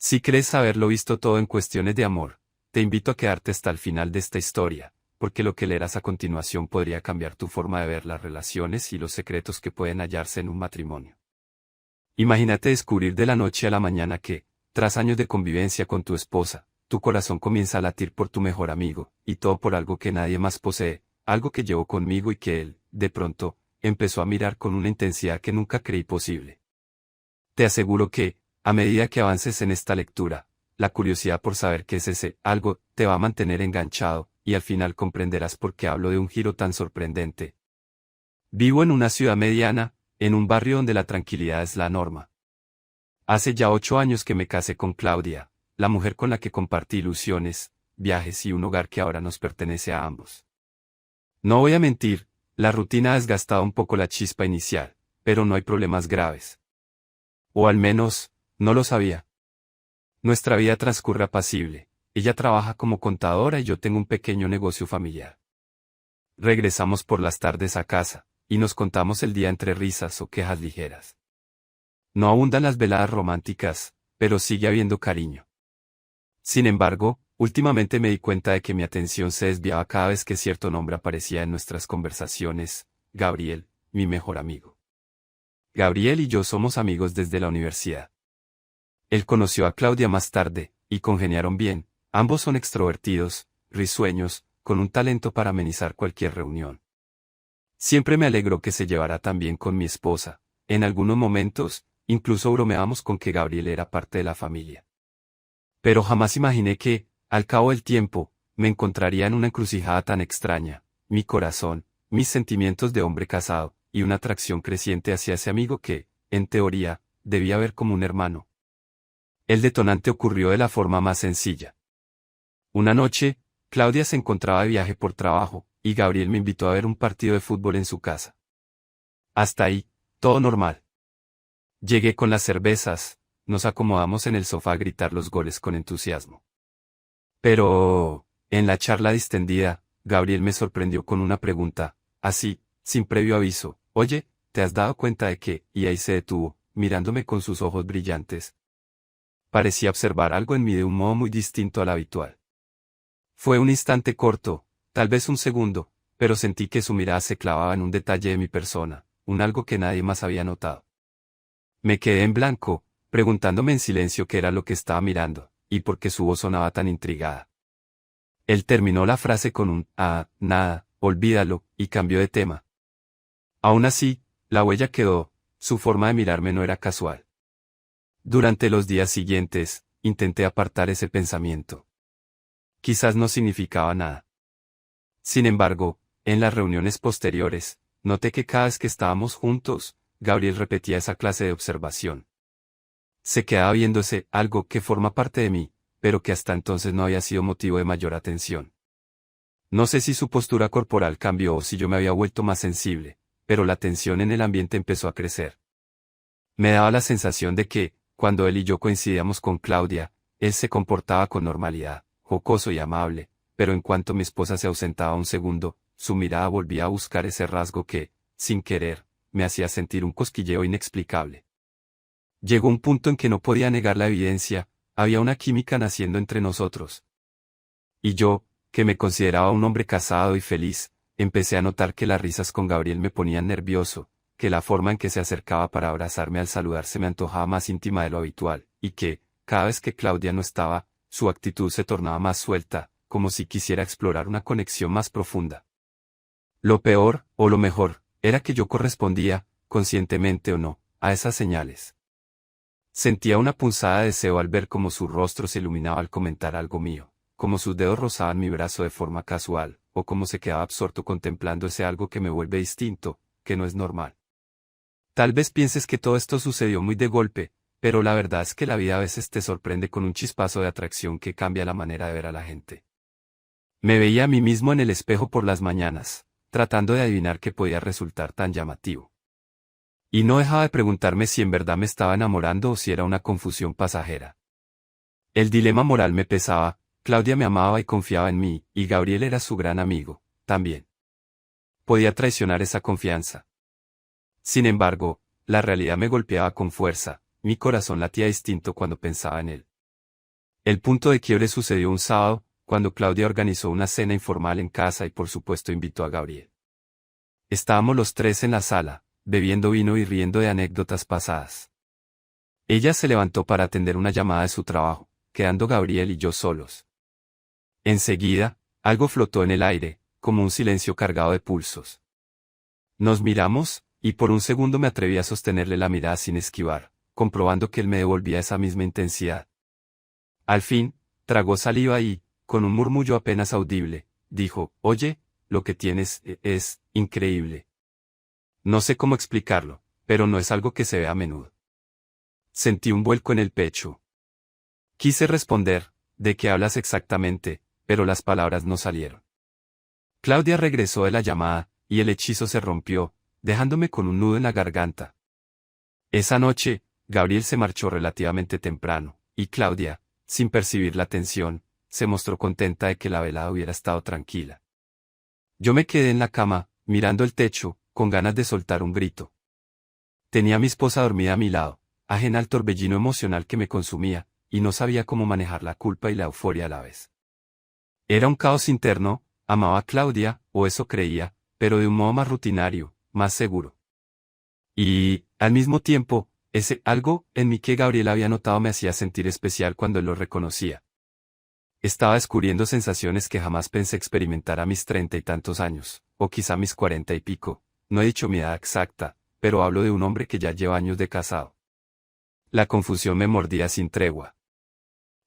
Si crees haberlo visto todo en cuestiones de amor, te invito a quedarte hasta el final de esta historia, porque lo que leerás a continuación podría cambiar tu forma de ver las relaciones y los secretos que pueden hallarse en un matrimonio. Imagínate descubrir de la noche a la mañana que, tras años de convivencia con tu esposa, tu corazón comienza a latir por tu mejor amigo, y todo por algo que nadie más posee, algo que llevo conmigo y que él, de pronto, empezó a mirar con una intensidad que nunca creí posible. Te aseguro que, a medida que avances en esta lectura, la curiosidad por saber qué es ese algo te va a mantener enganchado, y al final comprenderás por qué hablo de un giro tan sorprendente. Vivo en una ciudad mediana, en un barrio donde la tranquilidad es la norma. Hace ya 8 años que me casé con Claudia, la mujer con la que compartí ilusiones, viajes y un hogar que ahora nos pertenece a ambos. No voy a mentir, la rutina ha desgastado un poco la chispa inicial, pero no hay problemas graves. O al menos, no lo sabía. Nuestra vida transcurre apacible. Ella trabaja como contadora y yo tengo un pequeño negocio familiar. Regresamos por las tardes a casa, y nos contamos el día entre risas o quejas ligeras. No abundan las veladas románticas, pero sigue habiendo cariño. Sin embargo, últimamente me di cuenta de que mi atención se desviaba cada vez que cierto nombre aparecía en nuestras conversaciones: Gabriel, mi mejor amigo. Gabriel y yo somos amigos desde la universidad. Él conoció a Claudia más tarde, y congeniaron bien. Ambos son extrovertidos, risueños, con un talento para amenizar cualquier reunión. Siempre me alegró que se llevara tan bien con mi esposa. En algunos momentos, incluso bromeábamos con que Gabriel era parte de la familia. Pero jamás imaginé que, al cabo del tiempo, me encontraría en una encrucijada tan extraña: mi corazón, mis sentimientos de hombre casado, y una atracción creciente hacia ese amigo que, en teoría, debía ver como un hermano. El detonante ocurrió de la forma más sencilla. Una noche, Claudia se encontraba de viaje por trabajo, y Gabriel me invitó a ver un partido de fútbol en su casa. Hasta ahí, todo normal. Llegué con las cervezas, nos acomodamos en el sofá a gritar los goles con entusiasmo. Pero, en la charla distendida, Gabriel me sorprendió con una pregunta, así, sin previo aviso: «Oye, ¿te has dado cuenta de que?» Y ahí se detuvo, mirándome con sus ojos brillantes. Parecía observar algo en mí de un modo muy distinto al habitual. Fue un instante corto, tal vez un segundo, pero sentí que su mirada se clavaba en un detalle de mi persona, un algo que nadie más había notado. Me quedé en blanco, preguntándome en silencio qué era lo que estaba mirando, y por qué su voz sonaba tan intrigada. Él terminó la frase con un «ah, nada, olvídalo», y cambió de tema. Aún así, la huella quedó. Su forma de mirarme no era casual. Durante los días siguientes, intenté apartar ese pensamiento. Quizás no significaba nada. Sin embargo, en las reuniones posteriores, noté que cada vez que estábamos juntos, Gabriel repetía esa clase de observación. Se quedaba viéndose algo que forma parte de mí, pero que hasta entonces no había sido motivo de mayor atención. No sé si su postura corporal cambió o si yo me había vuelto más sensible, pero la tensión en el ambiente empezó a crecer. Me daba la sensación de que, cuando él y yo coincidíamos con Claudia, él se comportaba con normalidad, jocoso y amable, pero en cuanto mi esposa se ausentaba un segundo, su mirada volvía a buscar ese rasgo que, sin querer, me hacía sentir un cosquilleo inexplicable. Llegó un punto en que no podía negar la evidencia: había una química naciendo entre nosotros. Y yo, que me consideraba un hombre casado y feliz, empecé a notar que las risas con Gabriel me ponían nervioso, que la forma en que se acercaba para abrazarme al saludar se me antojaba más íntima de lo habitual, y que, cada vez que Claudia no estaba, su actitud se tornaba más suelta, como si quisiera explorar una conexión más profunda. Lo peor, o lo mejor, era que yo correspondía, conscientemente o no, a esas señales. Sentía una punzada de deseo al ver cómo su rostro se iluminaba al comentar algo mío, como sus dedos rozaban mi brazo de forma casual, o cómo se quedaba absorto contemplando ese algo que me vuelve distinto, que no es normal. Tal vez pienses que todo esto sucedió muy de golpe, pero la verdad es que la vida a veces te sorprende con un chispazo de atracción que cambia la manera de ver a la gente. Me veía a mí mismo en el espejo por las mañanas, tratando de adivinar qué podía resultar tan llamativo. Y no dejaba de preguntarme si en verdad me estaba enamorando o si era una confusión pasajera. El dilema moral me pesaba: Claudia me amaba y confiaba en mí, y Gabriel era su gran amigo, también. Podía traicionar esa confianza. Sin embargo, la realidad me golpeaba con fuerza, mi corazón latía distinto cuando pensaba en él. El punto de quiebre sucedió un sábado, cuando Claudia organizó una cena informal en casa y por supuesto invitó a Gabriel. Estábamos los tres en la sala, bebiendo vino y riendo de anécdotas pasadas. Ella se levantó para atender una llamada de su trabajo, quedando Gabriel y yo solos. Enseguida, algo flotó en el aire, como un silencio cargado de pulsos. Nos miramos, y por un segundo me atreví a sostenerle la mirada sin esquivar, comprobando que él me devolvía esa misma intensidad. Al fin, tragó saliva y, con un murmullo apenas audible, dijo, «Oye, lo que tienes es increíble. No sé cómo explicarlo, pero no es algo que se ve a menudo». Sentí un vuelco en el pecho. Quise responder, «¿De qué hablas exactamente?», pero las palabras no salieron. Claudia regresó de la llamada, y el hechizo se rompió, dejándome con un nudo en la garganta. Esa noche, Gabriel se marchó relativamente temprano, y Claudia, sin percibir la tensión, se mostró contenta de que la velada hubiera estado tranquila. Yo me quedé en la cama, mirando el techo, con ganas de soltar un grito. Tenía a mi esposa dormida a mi lado, ajena al torbellino emocional que me consumía, y no sabía cómo manejar la culpa y la euforia a la vez. Era un caos interno, amaba a Claudia, o eso creía, pero de un modo más rutinario, más seguro. Y, al mismo tiempo, ese algo en mí que Gabriel había notado me hacía sentir especial cuando él lo reconocía. Estaba descubriendo sensaciones que jamás pensé experimentar a mis 30 y tantos años, o quizá mis 40 y pico, no he dicho mi edad exacta, pero hablo de un hombre que ya lleva años de casado. La confusión me mordía sin tregua.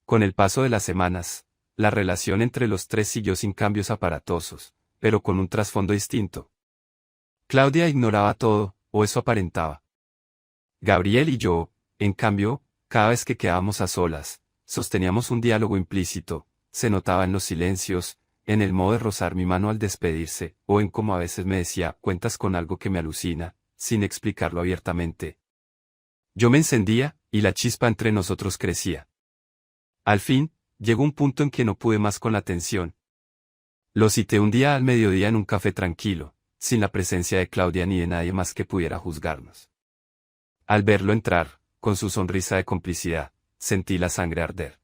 Con el paso de las semanas, la relación entre los tres siguió sin cambios aparatosos, pero con un trasfondo distinto. Claudia ignoraba todo, o eso aparentaba. Gabriel y yo, en cambio, cada vez que quedábamos a solas, sosteníamos un diálogo implícito, se notaba en los silencios, en el modo de rozar mi mano al despedirse, o en cómo a veces me decía, «Cuentas con algo que me alucina», sin explicarlo abiertamente. Yo me encendía, y la chispa entre nosotros crecía. Al fin, llegó un punto en que no pude más con la tensión. Lo cité un día al mediodía en un café tranquilo, sin la presencia de Claudia ni de nadie más que pudiera juzgarnos. Al verlo entrar, con su sonrisa de complicidad, sentí la sangre arder.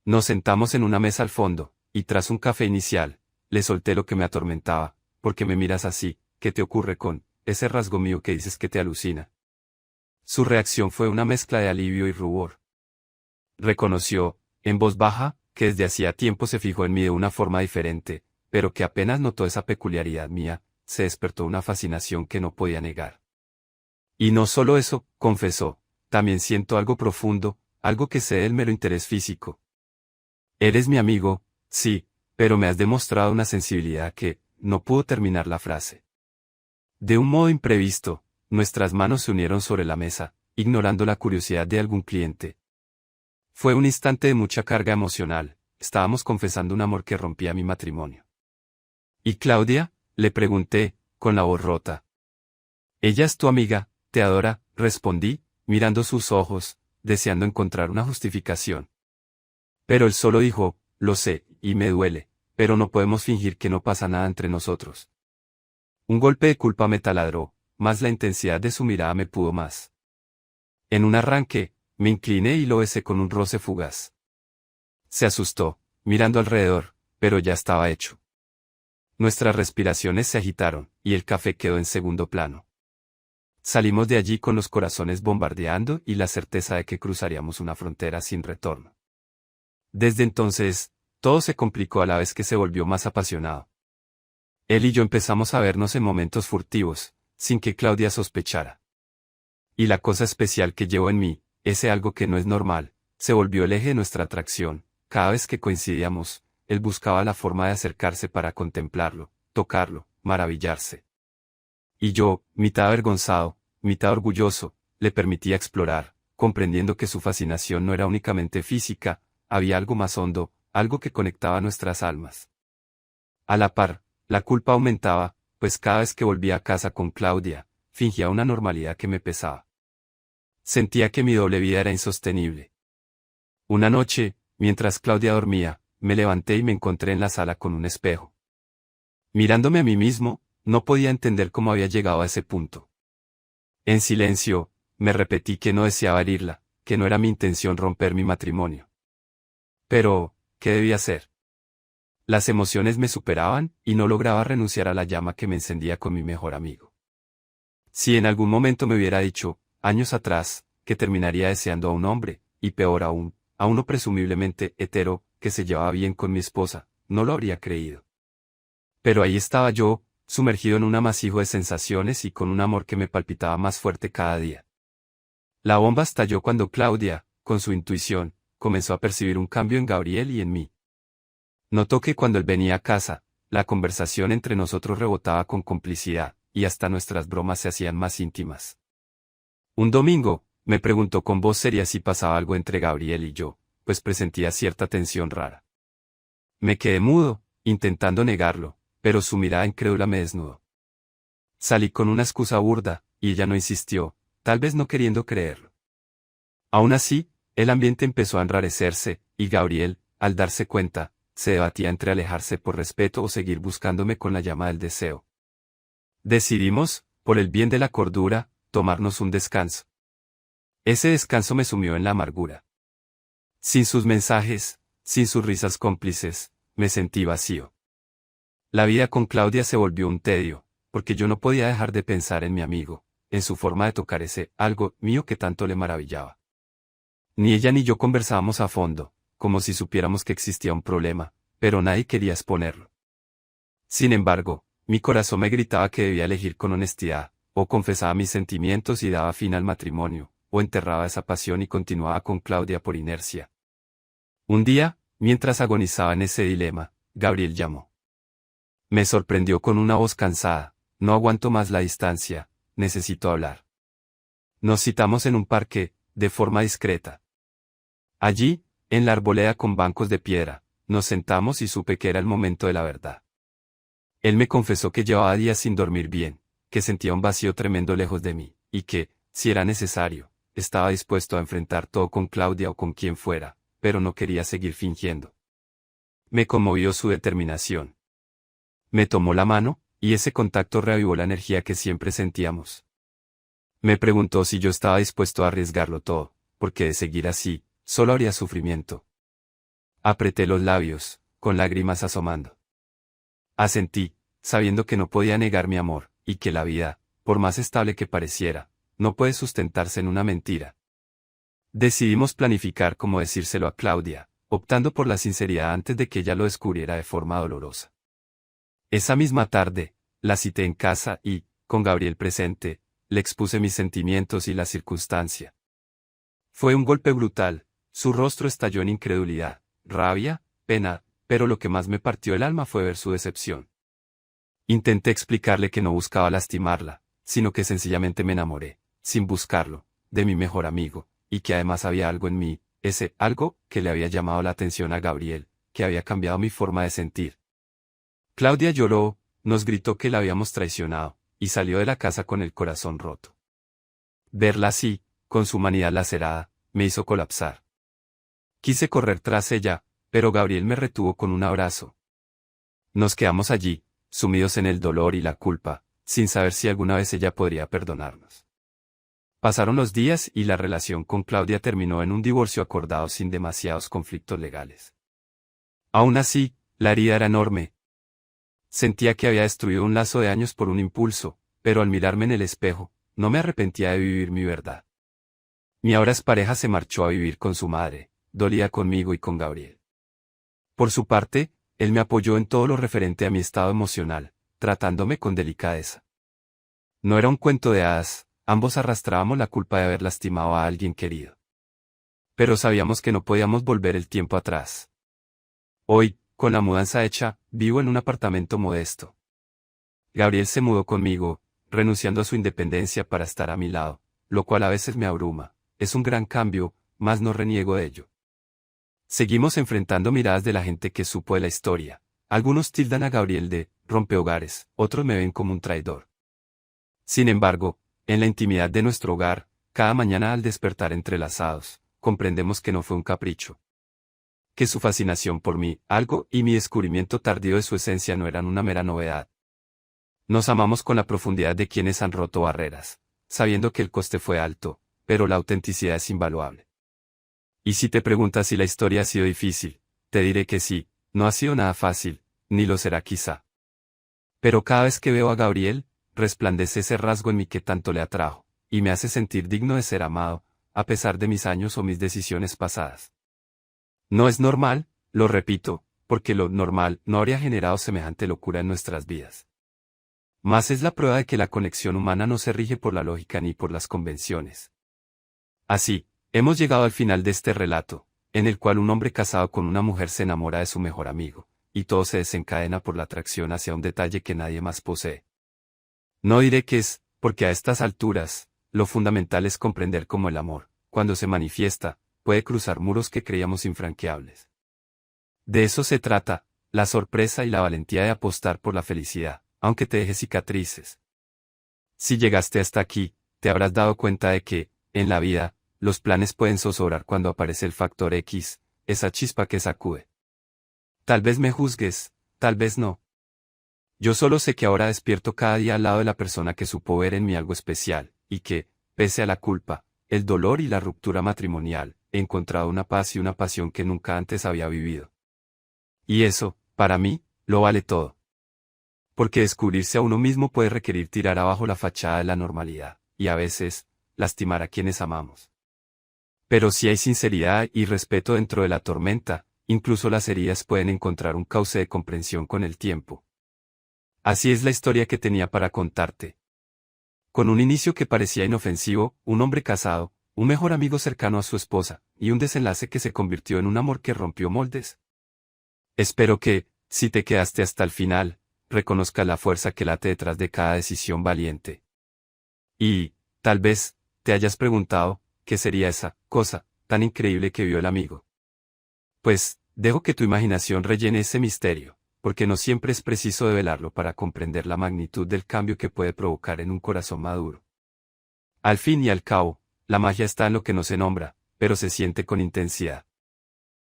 Nos sentamos en una mesa al fondo, y tras un café inicial, le solté lo que me atormentaba, «¿Por qué me miras así? ¿Qué te ocurre con ese rasgo mío que dices que te alucina?». Su reacción fue una mezcla de alivio y rubor. Reconoció, en voz baja, que desde hacía tiempo se fijó en mí de una forma diferente, pero que apenas notó esa peculiaridad mía, se despertó una fascinación que no podía negar. Y no solo eso, confesó, también siento algo profundo, algo que sé del mero interés físico. Eres mi amigo, sí, pero me has demostrado una sensibilidad que, no pudo terminar la frase. De un modo imprevisto, nuestras manos se unieron sobre la mesa, ignorando la curiosidad de algún cliente. Fue un instante de mucha carga emocional, estábamos confesando un amor que rompía mi matrimonio. ¿Y Claudia?, le pregunté, con la voz rota. Ella es tu amiga, te adora, respondí, mirando sus ojos, deseando encontrar una justificación. Pero él solo dijo, lo sé, y me duele, pero no podemos fingir que no pasa nada entre nosotros. Un golpe de culpa me taladró, mas la intensidad de su mirada me pudo más. En un arranque, me incliné y lo besé con un roce fugaz. Se asustó, mirando alrededor, pero ya estaba hecho. Nuestras respiraciones se agitaron, y el café quedó en segundo plano. Salimos de allí con los corazones bombardeando y la certeza de que cruzaríamos una frontera sin retorno. Desde entonces, todo se complicó a la vez que se volvió más apasionado. Él y yo empezamos a vernos en momentos furtivos, sin que Claudia sospechara. Y la cosa especial que llevo en mí, ese algo que no es normal, se volvió el eje de nuestra atracción. Cada vez que coincidíamos, él buscaba la forma de acercarse para contemplarlo, tocarlo, maravillarse. Y yo, mitad avergonzado, mitad orgulloso, le permitía explorar, comprendiendo que su fascinación no era únicamente física, había algo más hondo, algo que conectaba nuestras almas. A la par, la culpa aumentaba, pues cada vez que volvía a casa con Claudia, fingía una normalidad que me pesaba. Sentía que mi doble vida era insostenible. Una noche, mientras Claudia dormía, me levanté y me encontré en la sala con un espejo. Mirándome a mí mismo, no podía entender cómo había llegado a ese punto. En silencio, me repetí que no deseaba herirla, que no era mi intención romper mi matrimonio. Pero, ¿qué debía hacer? Las emociones me superaban y no lograba renunciar a la llama que me encendía con mi mejor amigo. Si en algún momento me hubiera dicho, años atrás, que terminaría deseando a un hombre, y peor aún, a uno presumiblemente hetero, que se llevaba bien con mi esposa, no lo habría creído. Pero ahí estaba yo, sumergido en un amasijo de sensaciones y con un amor que me palpitaba más fuerte cada día. La bomba estalló cuando Claudia, con su intuición, comenzó a percibir un cambio en Gabriel y en mí. Notó que cuando él venía a casa, la conversación entre nosotros rebotaba con complicidad, y hasta nuestras bromas se hacían más íntimas. Un domingo, me preguntó con voz seria si pasaba algo entre Gabriel y yo, pues presentía cierta tensión rara. Me quedé mudo, intentando negarlo, pero su mirada incrédula me desnudó. Salí con una excusa burda, y ella no insistió, tal vez no queriendo creerlo. Aún así, el ambiente empezó a enrarecerse, y Gabriel, al darse cuenta, se debatía entre alejarse por respeto o seguir buscándome con la llama del deseo. Decidimos, por el bien de la cordura, tomarnos un descanso. Ese descanso me sumió en la amargura. Sin sus mensajes, sin sus risas cómplices, me sentí vacío. La vida con Claudia se volvió un tedio, porque yo no podía dejar de pensar en mi amigo, en su forma de tocar ese algo mío que tanto le maravillaba. Ni ella ni yo conversábamos a fondo, como si supiéramos que existía un problema, pero nadie quería exponerlo. Sin embargo, mi corazón me gritaba que debía elegir con honestidad, o confesaba mis sentimientos y daba fin al matrimonio, o enterraba esa pasión y continuaba con Claudia por inercia. Un día, mientras agonizaba en ese dilema, Gabriel llamó. Me sorprendió con una voz cansada, no aguanto más la distancia, necesito hablar. Nos citamos en un parque, de forma discreta. Allí, en la arboleda con bancos de piedra, nos sentamos y supe que era el momento de la verdad. Él me confesó que llevaba días sin dormir bien, que sentía un vacío tremendo lejos de mí, y que, si era necesario, estaba dispuesto a enfrentar todo con Claudia o con quien fuera, pero no quería seguir fingiendo. Me conmovió su determinación. Me tomó la mano, y ese contacto reavivó la energía que siempre sentíamos. Me preguntó si yo estaba dispuesto a arriesgarlo todo, porque de seguir así, solo habría sufrimiento. Apreté los labios, con lágrimas asomando. Asentí, sabiendo que no podía negar mi amor, y que la vida, por más estable que pareciera, no puede sustentarse en una mentira. Decidimos planificar cómo decírselo a Claudia, optando por la sinceridad antes de que ella lo descubriera de forma dolorosa. Esa misma tarde, la cité en casa y, con Gabriel presente, le expuse mis sentimientos y la circunstancia. Fue un golpe brutal, su rostro estalló en incredulidad, rabia, pena, pero lo que más me partió el alma fue ver su decepción. Intenté explicarle que no buscaba lastimarla, sino que sencillamente me enamoré, sin buscarlo, de mi mejor amigo, y que además había algo en mí, ese algo que le había llamado la atención a Gabriel, que había cambiado mi forma de sentir. Claudia lloró, nos gritó que la habíamos traicionado, y salió de la casa con el corazón roto. Verla así, con su humanidad lacerada, me hizo colapsar. Quise correr tras ella, pero Gabriel me retuvo con un abrazo. Nos quedamos allí, sumidos en el dolor y la culpa, sin saber si alguna vez ella podría perdonarnos. Pasaron los días y la relación con Claudia terminó en un divorcio acordado sin demasiados conflictos legales. Aún así, la herida era enorme. Sentía que había destruido un lazo de años por un impulso, pero al mirarme en el espejo, no me arrepentía de vivir mi verdad. Mi ahora expareja se marchó a vivir con su madre, dolía conmigo y con Gabriel. Por su parte, él me apoyó en todo lo referente a mi estado emocional, tratándome con delicadeza. No era un cuento de hadas, ambos arrastrábamos la culpa de haber lastimado a alguien querido. Pero sabíamos que no podíamos volver el tiempo atrás. Hoy, con la mudanza hecha, vivo en un apartamento modesto. Gabriel se mudó conmigo, renunciando a su independencia para estar a mi lado, lo cual a veces me abruma. Es un gran cambio, mas no reniego de ello. Seguimos enfrentando miradas de la gente que supo de la historia. Algunos tildan a Gabriel de rompehogares, otros me ven como un traidor. Sin embargo, en la intimidad de nuestro hogar, cada mañana al despertar entrelazados, comprendemos que no fue un capricho. Que su fascinación por mí, algo, y mi descubrimiento tardío de su esencia no eran una mera novedad. Nos amamos con la profundidad de quienes han roto barreras, sabiendo que el coste fue alto, pero la autenticidad es invaluable. Y si te preguntas si la historia ha sido difícil, te diré que sí, no ha sido nada fácil, ni lo será quizá. Pero cada vez que veo a Gabriel, resplandece ese rasgo en mí que tanto le atrajo, y me hace sentir digno de ser amado, a pesar de mis años o mis decisiones pasadas. No es normal, lo repito, porque lo normal no habría generado semejante locura en nuestras vidas. Más es la prueba de que la conexión humana no se rige por la lógica ni por las convenciones. Así, hemos llegado al final de este relato, en el cual un hombre casado con una mujer se enamora de su mejor amigo, y todo se desencadena por la atracción hacia un detalle que nadie más posee. No diré que es, porque a estas alturas, lo fundamental es comprender cómo el amor, cuando se manifiesta, puede cruzar muros que creíamos infranqueables. De eso se trata, la sorpresa y la valentía de apostar por la felicidad, aunque te deje cicatrices. Si llegaste hasta aquí, te habrás dado cuenta de que, en la vida, los planes pueden zozobrar cuando aparece el factor X, esa chispa que sacude. Tal vez me juzgues, tal vez no. Yo solo sé que ahora despierto cada día al lado de la persona que supo ver en mí algo especial, y que, pese a la culpa, el dolor y la ruptura matrimonial, he encontrado una paz y una pasión que nunca antes había vivido. Y eso, para mí, lo vale todo. Porque descubrirse a uno mismo puede requerir tirar abajo la fachada de la normalidad, y a veces, lastimar a quienes amamos. Pero si hay sinceridad y respeto dentro de la tormenta, incluso las heridas pueden encontrar un cauce de comprensión con el tiempo. Así es la historia que tenía para contarte. Con un inicio que parecía inofensivo, un hombre casado, un mejor amigo cercano a su esposa, y un desenlace que se convirtió en un amor que rompió moldes. Espero que, si te quedaste hasta el final, reconozcas la fuerza que late detrás de cada decisión valiente. Y, tal vez, te hayas preguntado, ¿qué sería esa cosa tan increíble que vio el amigo? Pues, dejo que tu imaginación rellene ese misterio, porque no siempre es preciso develarlo para comprender la magnitud del cambio que puede provocar en un corazón maduro. Al fin y al cabo, la magia está en lo que no se nombra, pero se siente con intensidad.